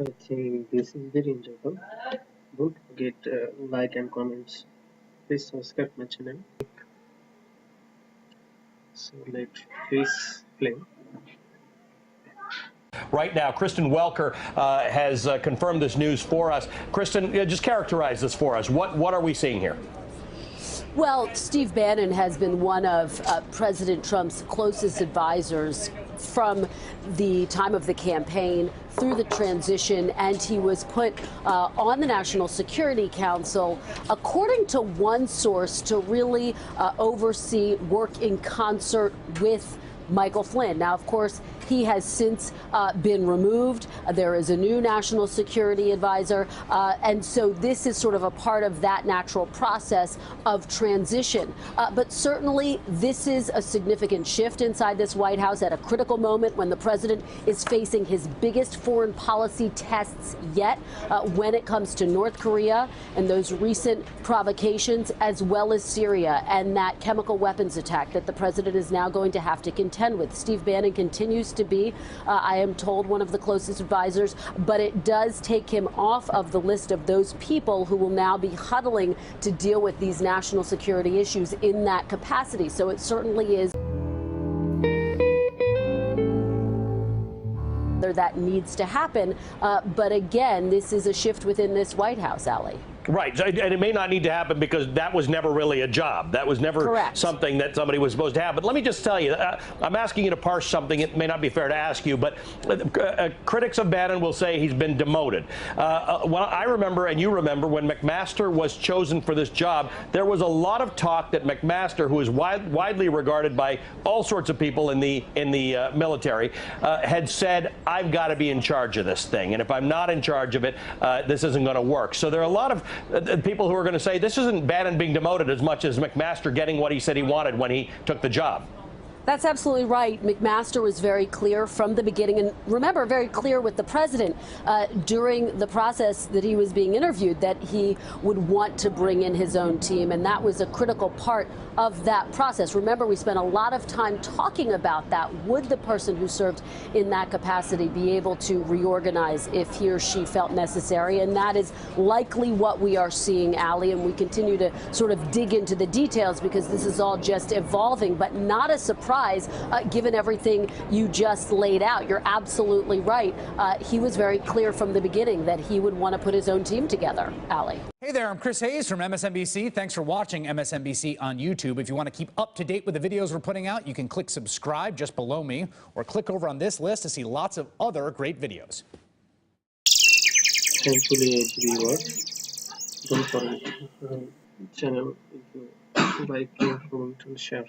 I think this is very enjoyable. Don't forget like and comments. Please subscribe my channel. So let please play. Right now, Kristen Welker has confirmed this news for us. Kristen, just characterize this for us. What are we seeing here? Well, Steve Bannon has been one of President Trump's closest advisors from the time of the campaign through the transition, and he was put on the National Security Council, according to one source, to really oversee work in concert with Michael Flynn. Now, of course, he has since been removed. There is a new national security advisor. And so this is sort of a part of that natural process of transition. But certainly this is a significant shift inside this White House at a critical moment when the president is facing his biggest foreign policy tests yet when it comes to North Korea and those recent provocations, as well as Syria and that chemical weapons attack that the president is now going to have to contend with. Steve Bannon continues to be, I am told, one of the closest advisors, but it does take him off of the list of those people who will now be huddling to deal with these national security issues in that capacity. So it certainly is that needs to happen. But again, this is a shift within this White House, Allie. Right, and it may not need to happen because that was never really a job. That was never Correct. something that somebody was supposed to have. But let me just tell you, I'm asking you to parse something. It may not be fair to ask you, but critics of Bannon will say he's been demoted. Well, I remember, and you remember, when McMaster was chosen for this job, there was a lot of talk that McMaster, who is widely regarded by all sorts of people in the military, had said, I've got to be in charge of this thing. And if I'm not in charge of it, this isn't going to work. So there are a lot of people who are going to say this isn't Bannon being demoted as much as McMaster getting what he said he wanted when he took the job. That's absolutely right. McMaster was very clear from the beginning, and remember, very clear with the president during the process that he was being interviewed, that he would want to bring in his own team, and that was a critical part of that process. Remember, we spent a lot of time talking about that. Would the person who served in that capacity be able to reorganize if he or she felt necessary? And that is likely what we are seeing, Allie, and we continue to sort of dig into the details because this is all just evolving, but not a surprise given everything you just laid out. You're absolutely right. He was very clear from the beginning that he would want to put his own team together, Allie. Hey there, I'm Chris Hayes from MSNBC. Thanks for watching MSNBC on YouTube. If you want to keep up to date with the videos we're putting out, you can click subscribe just below me or click over on this list to see lots of other great videos. Thankfully, everyone, don't forget channel if you like, comment, and share.